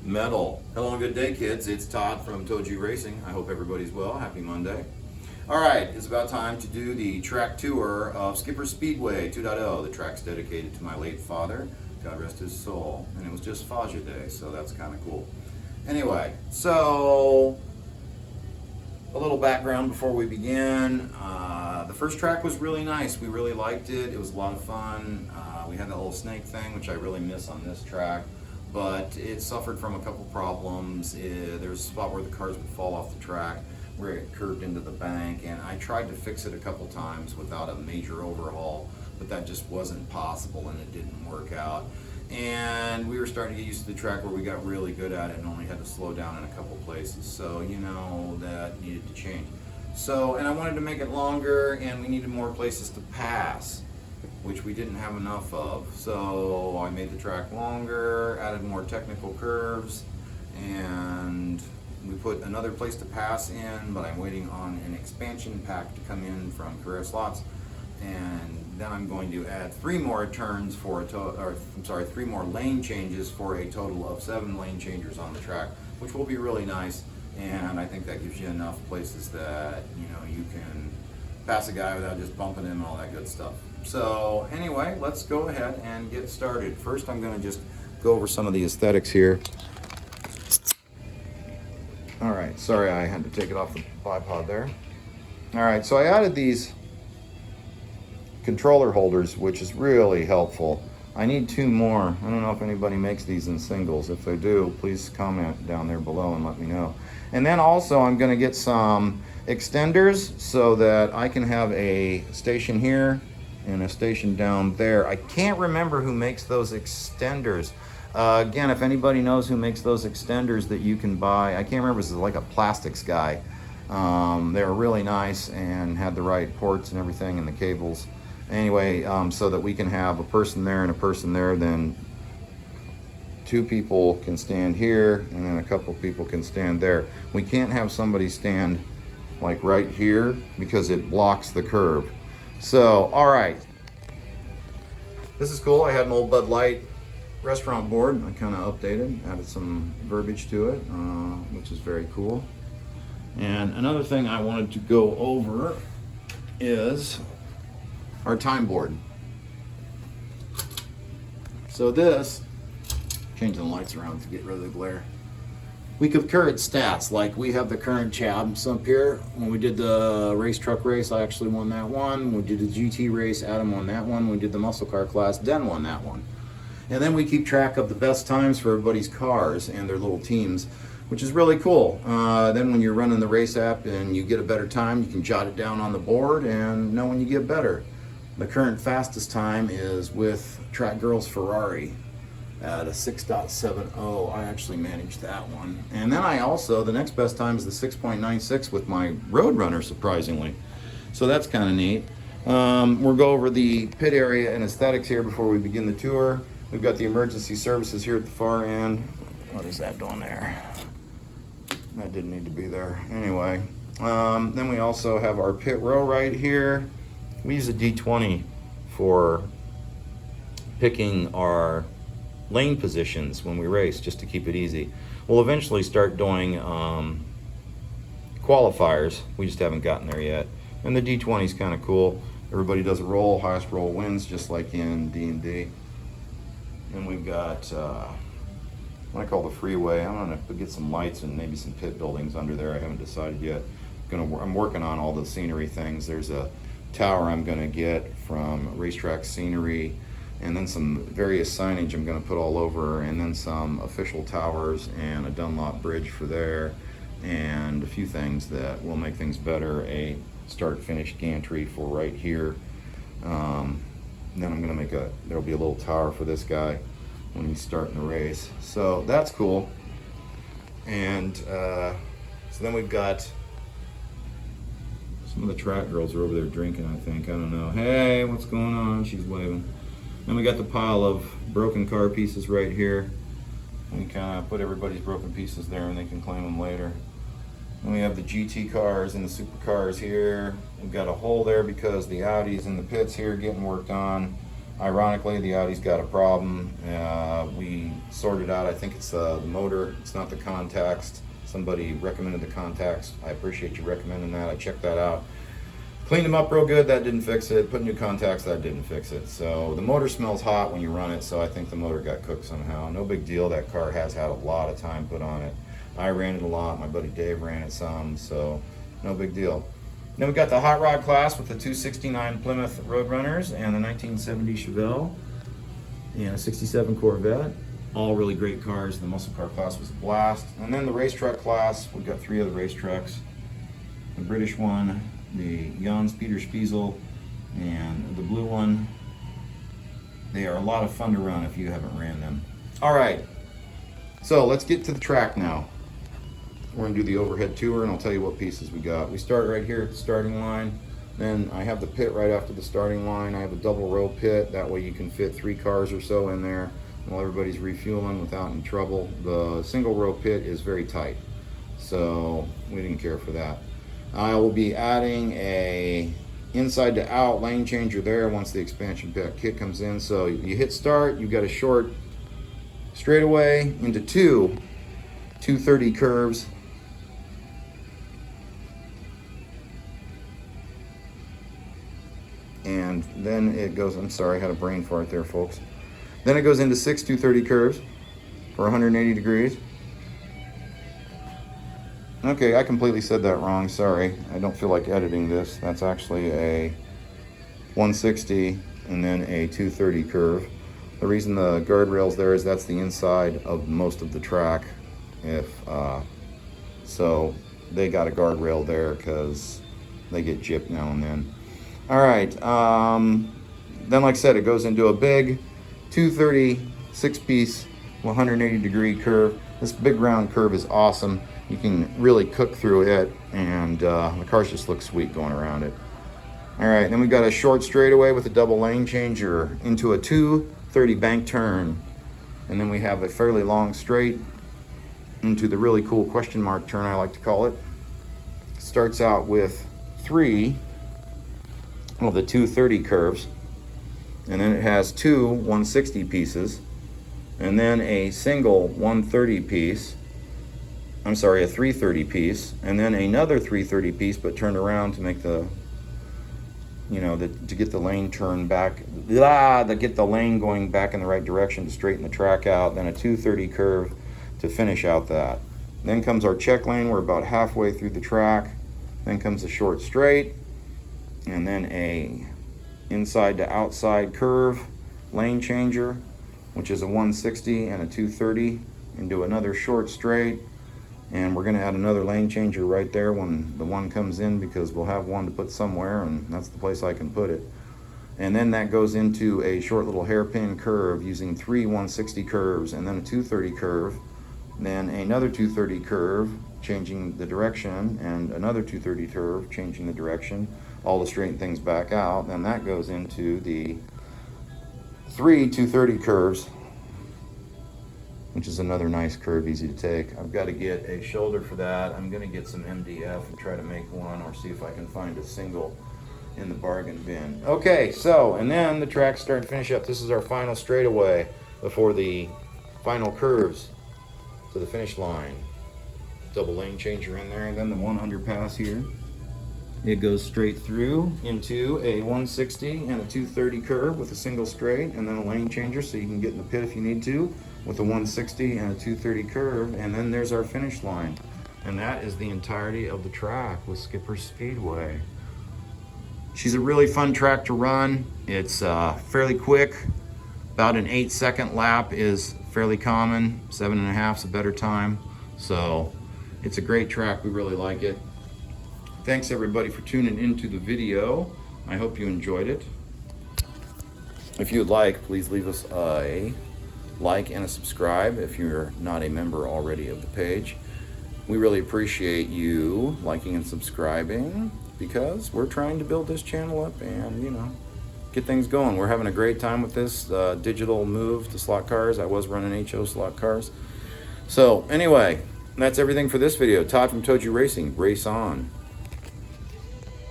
Metal. Hello and good day, kids. It's Todd from Todd Racing. I hope everybody's well. Happy Monday. All right, it's about time to do the track tour of Skipper Speedway 2.0. The track's dedicated to my late father, God rest his soul, and it was just Faja Day, so that's kind of cool. Anyway, so a little background before we begin. The first track was really nice. We really liked it. It was a lot of fun. We had that little snake thing, which I really miss on this track, but it suffered from a couple problems. There was a spot where the cars would fall off the track, where it curved into the bank, and I tried to fix it a couple times without a major overhaul, but that just wasn't possible and it didn't work out. And we were starting to get used to the track where we got really good at it and only had to slow down in a couple places, so that needed to change. So, and I wanted to make it longer, and we needed more places to pass, which we didn't have enough of. So I made the track longer, added more technical curves, and we put another place to pass in, but I'm waiting on an expansion pack to come in from Carrera Slots, and then I'm going to add 3 more turns for three more lane changes for a total of 7 lane changers on the track, which will be really nice. And I think that gives you enough places that you can pass a guy without just bumping him and all that good stuff. So anyway, let's go ahead and get started. First, I'm going to just go over some of the aesthetics here. All right, sorry I had to take it off the bipod there. All right, so I added these controller holders, which is really helpful. I need 2 more. I don't know if anybody makes these in singles. If they do, please comment down there below and let me know. And then also I'm going to get some extenders so that I can have a station here and a station down there. I can't remember who makes those extenders. Again, if anybody knows who makes those extenders that you can buy, I can't remember, this is like a plastics guy. They were really nice and had the right ports and everything and the cables. Anyway, so that we can have a person there and a person there, then 2 people can stand here and then a couple people can stand there. We can't have somebody stand like right here because it blocks the curve. So, all right. This is cool. I had an old Bud Light restaurant board. I kind of updated, added some verbiage to it, which is very cool. And another thing I wanted to go over is our time board. So this, changing the lights around to get rid of the glare. We could current stats, like we have the current champs up here. When we did the race truck race, I actually won that one. When we did the GT race, Adam won that one. When we did the muscle car class, Den won that one. And then we keep track of the best times for everybody's cars and their little teams, which is really cool. Then when you're running the race app and you get a better time, you can jot it down on the board and know when you get better. The current fastest time is with Track Girls Ferrari at a 6.70. I actually managed that one. And then I also, the next best time is the 6.96 with my Roadrunner, surprisingly. So that's kind of neat. We'll go over the pit area and aesthetics here before we begin the tour. We've got the emergency services here at the far end. What is that doing there? That didn't need to be there. Anyway, then we also have our pit row right here. We use a D20 for picking our lane positions when we race, just to keep it easy. We'll eventually start doing qualifiers. We just haven't gotten there yet. And the D20 is kind of cool. Everybody does a roll, highest roll wins, just like in D&D. And we've got what I call the freeway. I'm gonna get some lights and maybe some pit buildings under there. I haven't decided yet. I'm working on all the scenery things. There's a tower I'm gonna get from Racetrack Scenery, and then some various signage I'm gonna put all over, and then some official towers and a Dunlop bridge for there, and a few things that will make things better. A start-finish gantry for right here. Then I'm gonna there'll be a little tower for this guy when he's starting the race. So that's cool. And so then we've got some of the track girls are over there drinking, I think. I don't know. Hey, what's going on? She's waving. Then we got the pile of broken car pieces right here. We kind of put everybody's broken pieces there and they can claim them later. And we have the GT cars and the supercars here. We've got a hole there because the Audi's in the pits here getting worked on. Ironically, the Audi's got a problem. We sorted out, I think it's the motor, it's not the contacts. Somebody recommended the contacts. I appreciate you recommending that. I checked that out. Cleaned them up real good, that didn't fix it. Put new contacts, that didn't fix it. So the motor smells hot when you run it, so I think the motor got cooked somehow. No big deal, that car has had a lot of time put on it. I ran it a lot, my buddy Dave ran it some, so no big deal. Then we got the hot rod class with the 269 Plymouth Roadrunners and the 1970 Chevelle and a 67 Corvette. All really great cars. The muscle car class was a blast. And then the race truck class, we've got 3 other race trucks. The British one, the Jans Peter Spiesel, and the blue one. They are a lot of fun to run if you haven't ran them. All right, so let's get to the track now. We're gonna do the overhead tour and I'll tell you what pieces we got. We start right here at the starting line. Then I have the pit right after the starting line. I have a double row pit. That way you can fit 3 cars or so in there while everybody's refueling without any trouble. The single row pit is very tight, so we didn't care for that. I will be adding a inside to out lane changer there once the expansion pack kit comes in. So you hit start, you've got a short straightaway into 230 curves. And then it goes, I'm sorry, I had a brain fart there, folks. Then it goes into 6 230 curves for 180 degrees. Okay, I completely said that wrong, sorry. I don't feel like editing this. That's actually a 160 and then a 230 curve. The reason the guardrail's there is that's the inside of most of the track. So they got a guardrail there because they get gypped now and then. All right, then like I said, it goes into a big 230 6-piece 180 degree curve. This big round curve is awesome. You can really cook through it, and the cars just look sweet going around it. All right, then we've got a short straightaway with a double lane changer into a 230 bank turn. And then we have a fairly long straight into the really cool question mark turn, I like to call it. Starts out with 3 of the 230 curves, and then it has 2 160 pieces, and then a single 130 piece, I'm sorry, a 330 piece, and then another 330 piece but turned around to make the, you know, to get the lane turn back, to get the lane going back in the right direction to straighten the track out, then a 230 curve to finish out that. Then comes our check lane, we're about halfway through the track. Then comes a short straight, and then a inside to outside curve lane changer, which is a 160 and a 230 into another short straight. And we're going to add another lane changer right there when the one comes in, because we'll have one to put somewhere, and that's the place I can put it. And then that goes into a short little hairpin curve using 3 160 curves, and then a 230 curve, then another 230 curve changing the direction, and another 230 curve changing the direction, all to straighten things back out. Then that goes into the 3 230 curves, which is another nice curve, easy to take. I've got to get a shoulder for that. I'm going to get some MDF and try to make one, or see if I can find a single in the bargain bin. Okay, so, and then the track's starting to finish up. This is our final straightaway before the final curves to the finish line. Double lane changer in there, and then the 100 pass here. It goes straight through into a 160 and a 230 curve with a single straight, and then a lane changer so you can get in the pit if you need to with a 160 and a 230 curve, and then there's our finish line. And that is the entirety of the track with Skipper Speedway. She's a really fun track to run. It's fairly quick. About an 8-second lap is fairly common. 7.5 is a better time. So it's a great track. We really like it. Thanks everybody for tuning into the video. I hope you enjoyed it. If you'd like, please leave us a like and a subscribe if you're not a member already of the page. We really appreciate you liking and subscribing, because we're trying to build this channel up and, you know, get things going. We're having a great time with this digital move to slot cars. I was running HO slot cars. So anyway, that's everything for this video. Todd from Todd Racing. Race on.